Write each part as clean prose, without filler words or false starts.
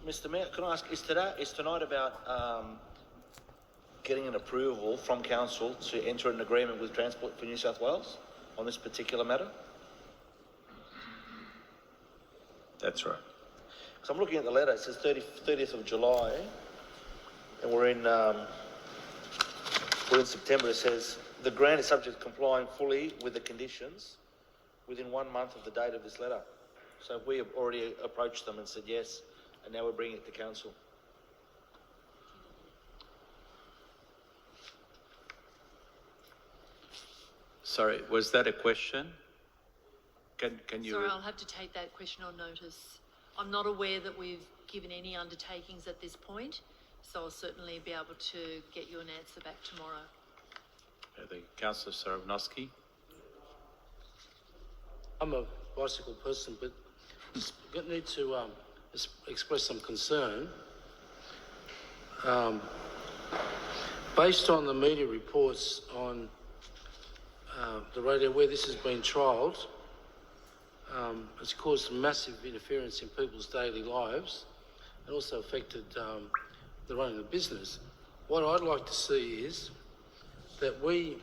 Mr. Mayor, can I ask, is tonight about getting an approval from council to enter an agreement with Transport for New South Wales on this particular matter? That's right. So I'm looking at the letter. It says 30th of July, and we're in September. It says the grant is subject to complying fully with the conditions within 1 month of the date of this letter. So we have already approached them and said yes, and now we're bringing it to council. Sorry, was that a question? Can you? Sorry, I'll have to take that question on notice. I'm not aware that we've given any undertakings at this point, so I'll certainly be able to get you an answer back tomorrow. The Councillor Sarovnovsky. I'm a bicycle person, but I need to express some concern. Based on the media reports on the radio where this has been trialled, it's caused massive interference in people's daily lives and also affected the running of the business. What I'd like to see is that and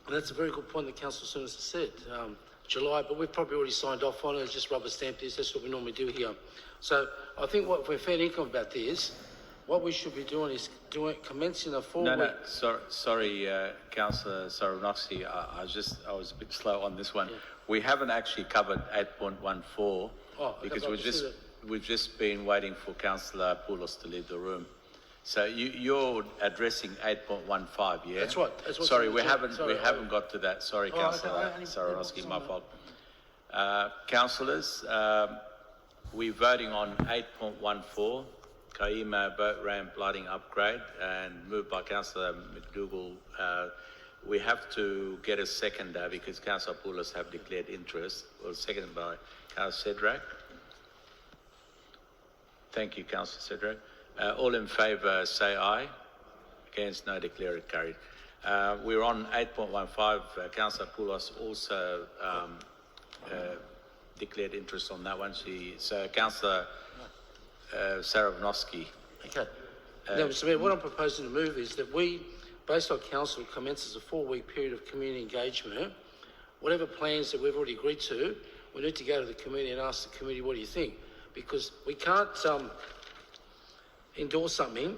that's a very good point the Council Senators said, July, but we've probably already signed off on it, just rubber stamped this, that's what we normally do here. So I think if we're fair income about this, what we should be doing is commencing a 4 week... Sorry, Councillor Sarovnovsky, I was a bit slow on this one. Yeah. We haven't actually covered 8.14 because we've just been waiting for Councillor Poulos to leave the room. So you're addressing 8.15, yeah? That's right. That's sorry, we haven't got to that. Sorry, Councillor Sarovnovsky, my fault. Councillors, we're voting on 8.14. Kaima boat ramp lighting upgrade, and moved by Councillor McDougall. We have to get a seconder because Councillor Poulos have declared interest. Well, seconded by Councillor Sedrak. Thank you, Councillor Sedrak. All in favour say aye. Against, no, declare it carried. We're on 8.15. Councillor Poulos also declared interest on that one. So Councillor Sarovnovsky. Okay. Now, Mr. Mayor, what I'm proposing to move is that we, based on council, commences a 4 week period of community engagement. Whatever plans that we've already agreed to, we need to go to the committee and ask the committee, what do you think? Because we can't endorse something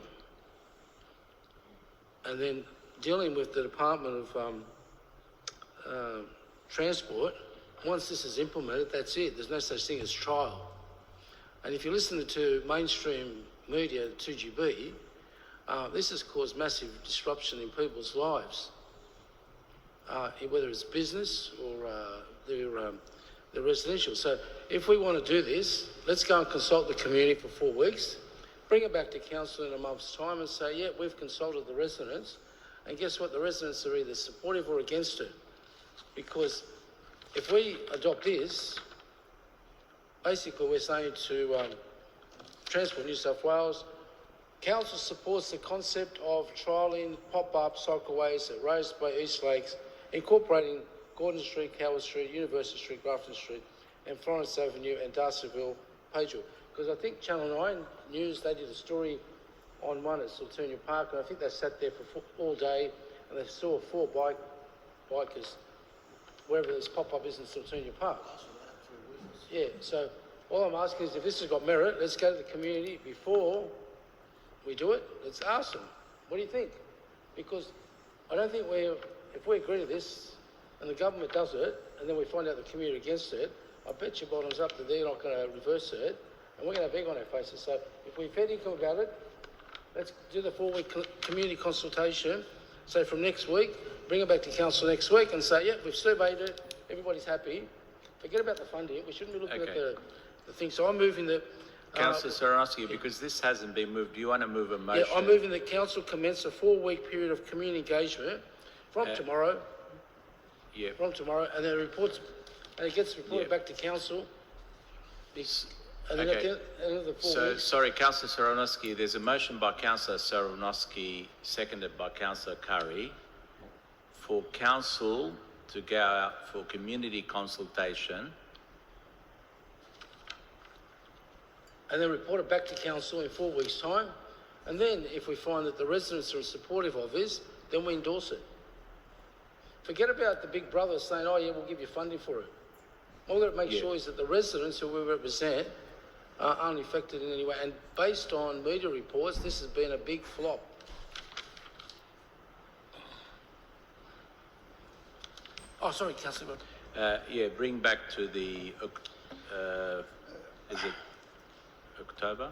and then dealing with the Department of Transport. Once this is implemented, that's it. There's no such thing as trial. And if you listen to mainstream media, 2GB, this has caused massive disruption in people's lives, whether it's business or their residential. So if we want to do this, let's go and consult the community for 4 weeks, bring it back to council in a month's time and say, yeah, we've consulted the residents, and guess what? The residents are either supportive or against it. Because if we adopt this, basically we're saying to Transport New South Wales, council supports the concept of trialling pop-up cycleways at Rose Bay, East Lakes, incorporating Gordon Street, Coward Street, University Street, Grafton Street, and Florence Avenue and Darcyville, Pageville. Because I think Channel 9 News, they did a story on one at Salternia Park, and I think they sat there for all day, and they saw 4 bikers wherever this pop-up is in Salternia Park. Yeah, so all I'm asking is if this has got merit, let's go to the community before we do it. Let's ask them, what do you think? Because I don't think if we agree to this and the government does it, and then we find out the community against it, I bet you bottoms up that they're not going to reverse it, and we're going to have egg on our faces. So if we've had income about it, let's do the 4 week community consultation. So from next week, bring it back to council next week and say, yeah, we've surveyed it, everybody's happy. Forget about the funding. We shouldn't be looking at the thing. So I'm moving the... Councillor Sarovnovsky, because this hasn't been moved, do you want to move a motion? Yeah, I'm moving the council commence a 4 week period of community engagement from tomorrow. Yeah. From tomorrow, and then it gets reported back to council. And then at the end of the 4 weeks... Sorry, Councillor Sarovnovsky, there's a motion by Councillor Sarovnovsky, seconded by Councillor Curry, for council to go out for community consultation and then report it back to council in 4 weeks' time. And then if we find that the residents are supportive of this, then we endorse it. Forget about the big brother saying, oh yeah, we'll give you funding for it. All we've got to make sure is that the residents who we represent aren't affected in any way. And based on media reports, this has been a big flop. Oh, sorry, Councillor. Yeah, bring back to the, is it October?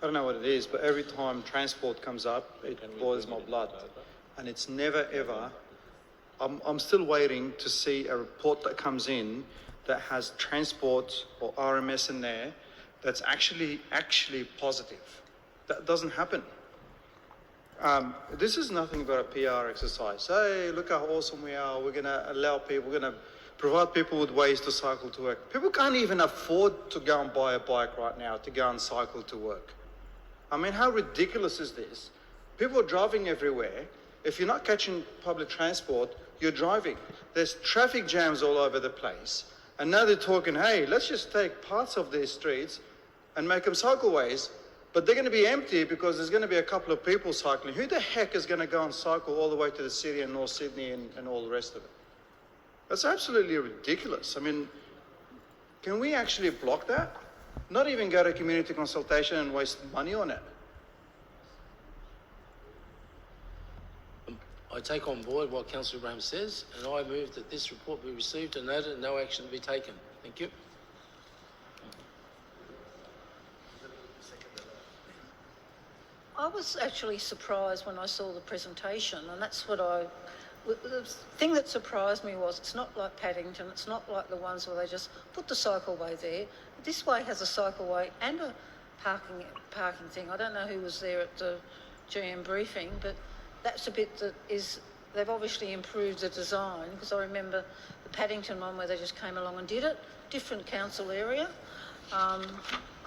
I don't know what it is, but every time transport comes up, it boils my blood. And it's never ever, I'm still waiting to see a report that comes in that has transport or RMS in there that's actually positive. That doesn't happen. This is nothing but a PR exercise. Hey, look how awesome we are. We're going to allow people, we're going to provide people with ways to cycle to work. People can't even afford to go and buy a bike right now to go and cycle to work. I mean, how ridiculous is this? People are driving everywhere. If you're not catching public transport, you're driving. There's traffic jams all over the place. And now they're talking, hey, let's just take parts of these streets and make them cycleways. But they're going to be empty because there's going to be a couple of people cycling. Who the heck is going to go and cycle all the way to the city and North Sydney and all the rest of it? That's absolutely ridiculous. I mean, can we actually block that? Not even go to community consultation and waste money on it. I take on board what Councillor Abraham says, and I move that this report be received and noted and no action be taken. Thank you. I was actually surprised when I saw the presentation, and that's what the thing that surprised me was it's not like Paddington, it's not like the ones where they just put the cycleway there. This way has a cycleway and a parking thing. I don't know who was there at the GM briefing, but that's a bit that is, they've obviously improved the design, because I remember the Paddington one where they just came along and did it, different council area.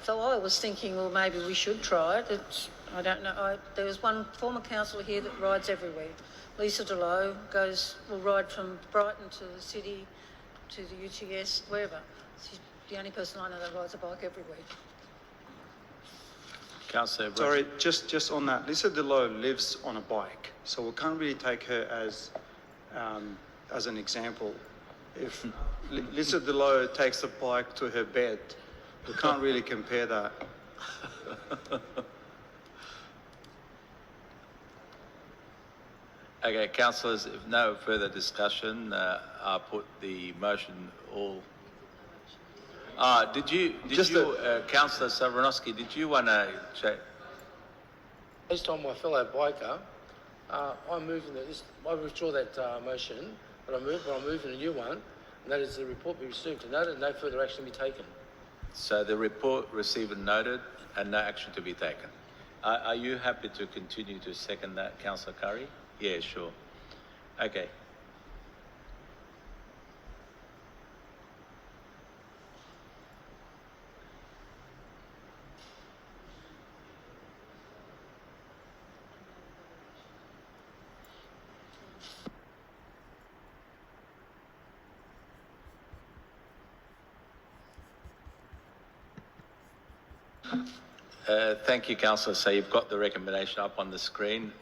So I was thinking, well, maybe we should try it. I don't know. There was one former councillor here that rides everywhere. Lisa DeLoe will ride from Brighton to the city, to the UTS, wherever. She's the only person I know that rides a bike everywhere. Councillor, Sorry, just on that. Lisa DeLoe lives on a bike, so we can't really take her as an example. If Lisa DeLoe takes a bike to her bed, we can't really compare that. Okay, councillors, if no further discussion, I'll put the motion all. Councillor Savranovsky, did you want to check? Based on my fellow biker, I'm moving I withdraw that motion, but I'm moving a new one, and that is the report be received and noted and no further action be taken. So the report received and noted and no action to be taken. Are you happy to continue to second that, Councillor Curry? Yeah, sure. Okay. Thank you, Councillor. So you've got the recommendation up on the screen.